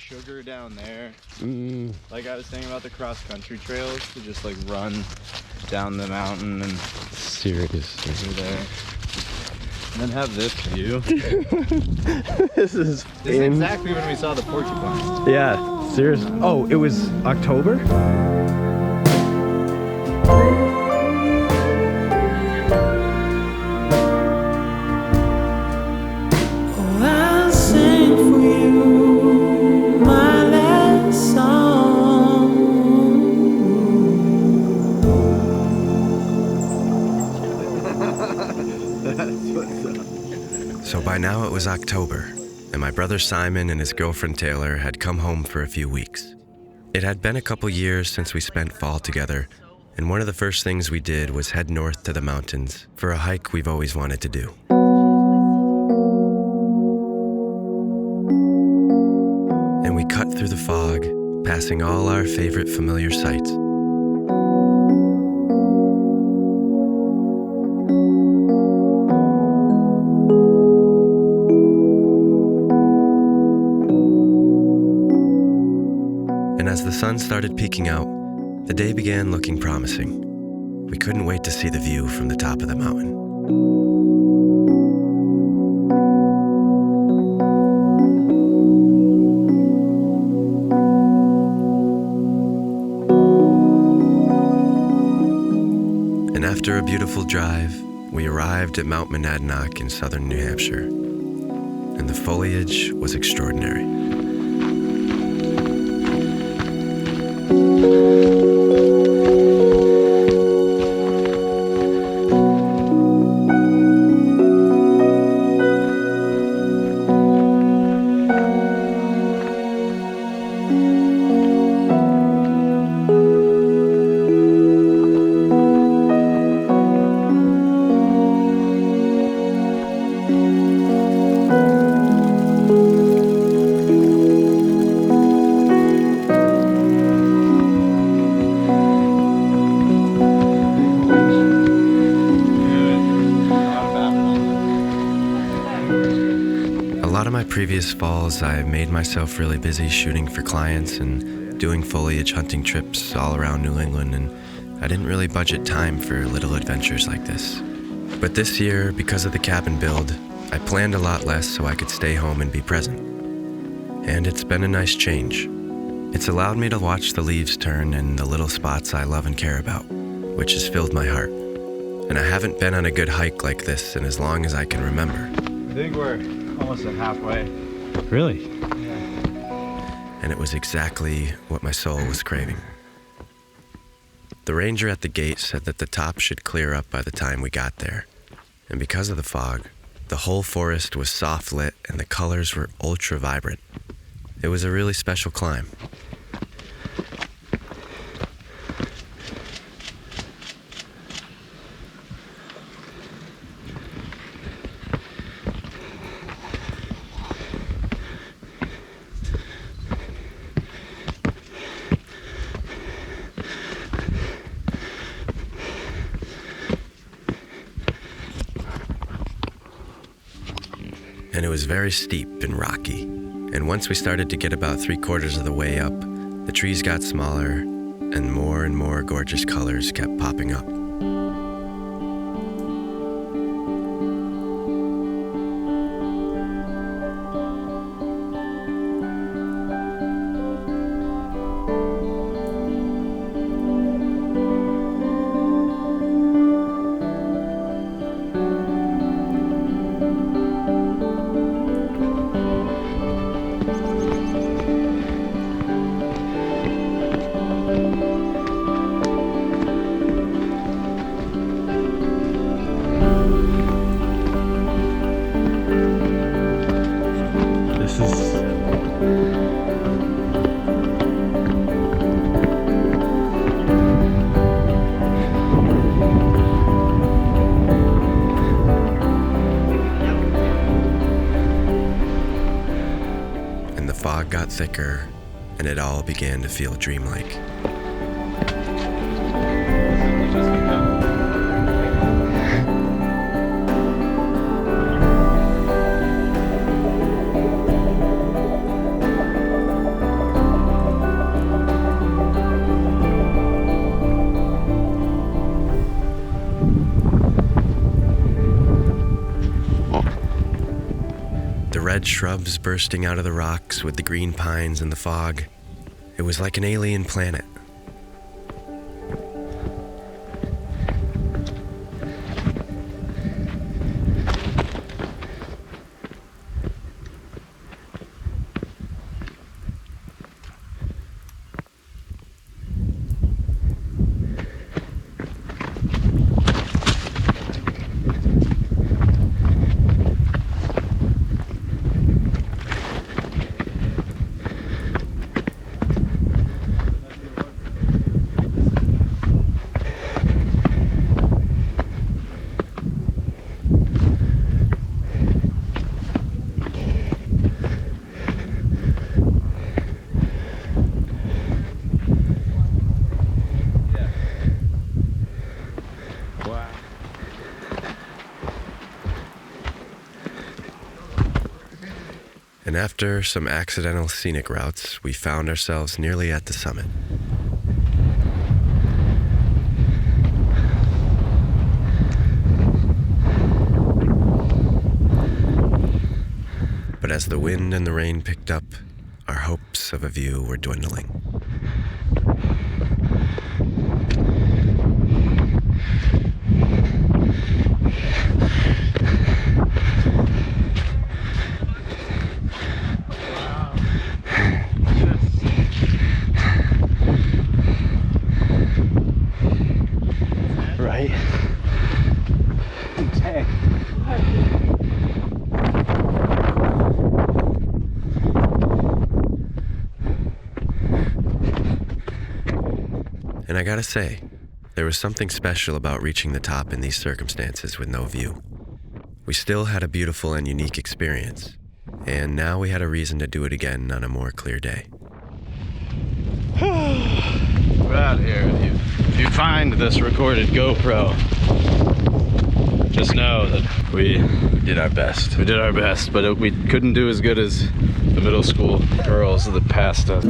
sugar down there. Like I was saying about the cross-country trails, to just like run down the mountain and Seriously. through there. And then have this view. This is exactly when we saw the porcupine. Yeah, seriously. Oh, it was October? So by now it was October, and my brother Simon and his girlfriend Taylor had come home for a few weeks. It had been a couple years since we spent fall together, and one of the first things we did was head north to the mountains for a hike we've always wanted to do. And we cut through the fog, passing all our favorite familiar sights. And as the sun started peeking out, the day began looking promising. We couldn't wait to see the view from the top of the mountain. And after a beautiful drive, we arrived at Mount Monadnock in southern New Hampshire. And the foliage was extraordinary. A lot of my previous falls, I made myself really busy shooting for clients and doing foliage hunting trips all around New England, and I didn't really budget time for little adventures like this. But this year, because of the cabin build, I planned a lot less so I could stay home and be present. And it's been a nice change. It's allowed me to watch the leaves turn in the little spots I love and care about, which has filled my heart. And I haven't been on a good hike like this in as long as I can remember. I think we're almost at halfway. Really? And it was exactly what my soul was craving. The ranger at the gate said that the top should clear up by the time we got there. And because of the fog, the whole forest was soft lit and the colors were ultra vibrant. It was a really special climb. And it was very steep and rocky. And once we started to get about 3/4 of the way up, the trees got smaller and more gorgeous colors kept popping up. Fog got thicker, and it all began to feel dreamlike. had shrubs bursting out of the rocks with the green pines and the fog. It was like an alien planet. And after some accidental scenic routes, we found ourselves nearly at the summit. But as the wind and the rain picked up, our hopes of a view were dwindling. Right? Dang. And I gotta say, there was something special about reaching the top in these circumstances with no view. We still had a beautiful and unique experience, and now we had a reason to do it again on a more clear day. We're out here. If you find this recorded GoPro, just know that we did our best. We did our best, but we couldn't do as good as the middle school girls that passed us.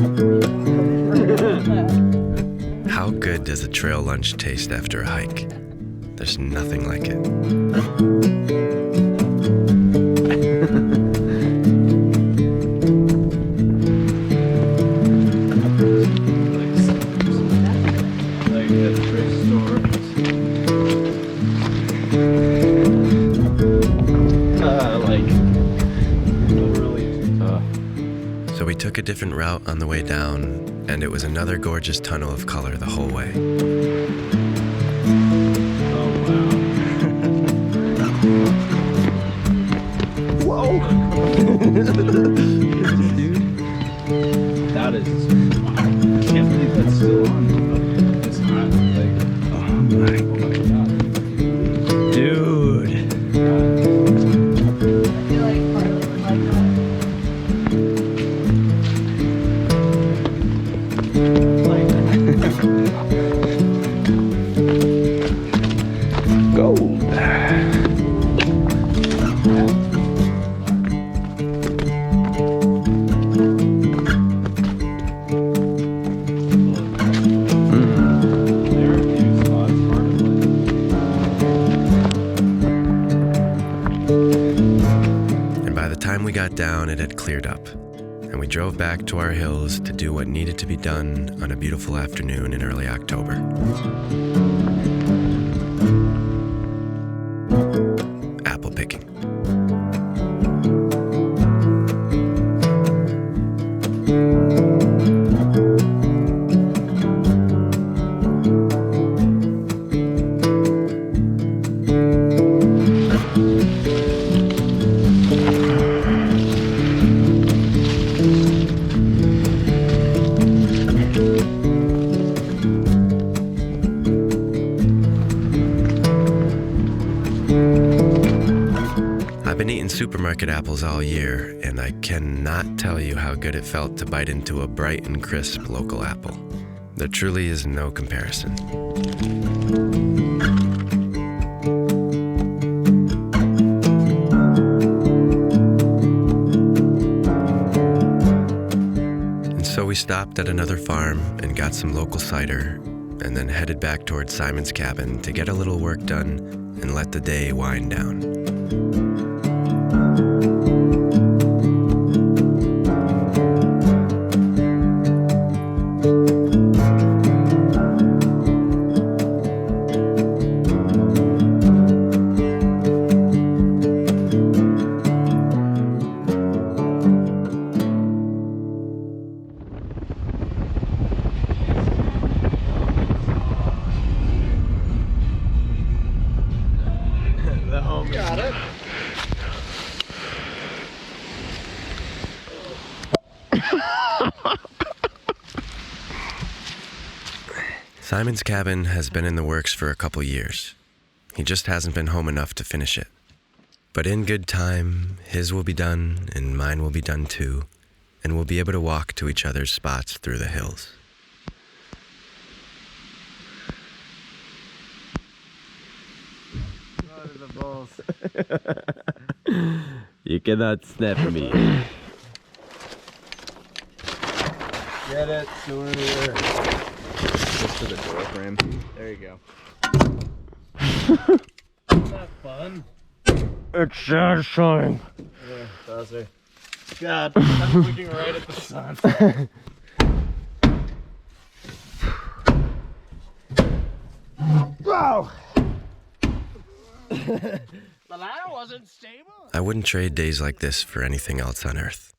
How good does a trail lunch taste after a hike? There's nothing like it. So we took a different route on the way down, and it was another gorgeous tunnel of color the whole way. Whoa! That is, wow. I can't believe that's still on. It's not like, oh my god. Dude. I feel like Harley would like that. Gold. And by the time we got down, it had cleared up, and we drove back to our hills to do what needed to be done on a beautiful afternoon in early October. Apple picking. I've been eating supermarket apples all year, and I cannot tell you how good it felt to bite into a bright and crisp local apple. There truly is no comparison. And so we stopped at another farm and got some local cider, and then headed back towards Simon's cabin to get a little work done and let the day wind down. Simon's cabin has been in the works for a couple years. He just hasn't been home enough to finish it. But in good time, his will be done and mine will be done too, and we'll be able to walk to each other's spots through the hills. You cannot snap me. Get it sooner. Just to the door frame. There you go. Isn't that fun? It's satisfying. Yeah, Bowser. God, I'm looking right at the sun. Wow! The ladder wasn't stable. I wouldn't trade days like this for anything else on earth.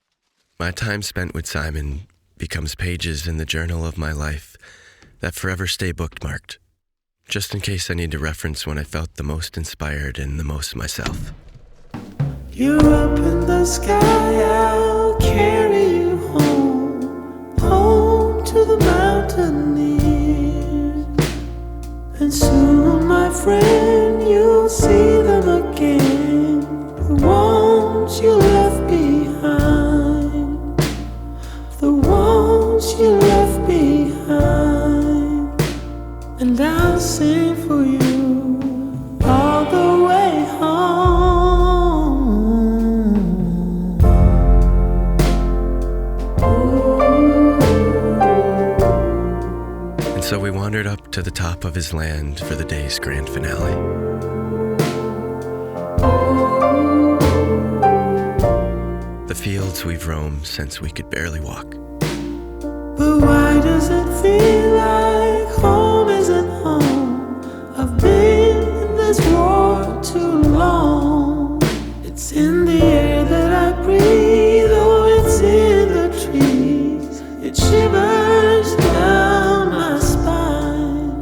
My time spent with Simon becomes pages in the journal of my life that forever stay bookmarked, just in case I need to reference when I felt the most inspired and the most myself. You're up in the sky, I'll carry you home, home to the mountaineers. And soon, my friend, you'll see them again, the ones you left behind, the ones you left behind. And I'll sing for you all the way home. And so we wandered up to the top of his land for the day's grand finale. The fields we've roamed since we could barely walk. But why does it feel like home isn't home? I've been in this war too long. It's in the air that I breathe, oh, it's in the trees. It shivers down my spine.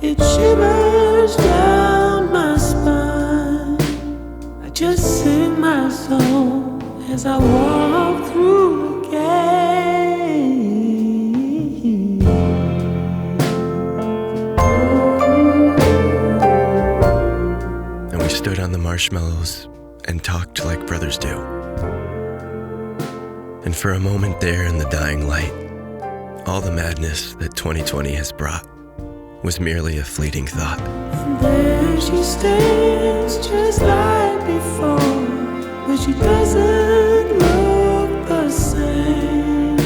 It shivers down my spine. I just sing my song as I walk through the gate. And we stood on the marshmallows and talked like brothers do. And for a moment there in the dying light, all the madness that 2020 has brought was merely a fleeting thought. And there she stands just like before, but she doesn't look the same.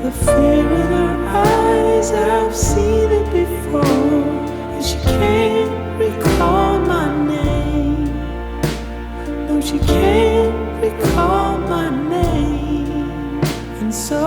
The fear in her eyes, I've seen it before, and she can't recall my name. No, she can't recall my name. And so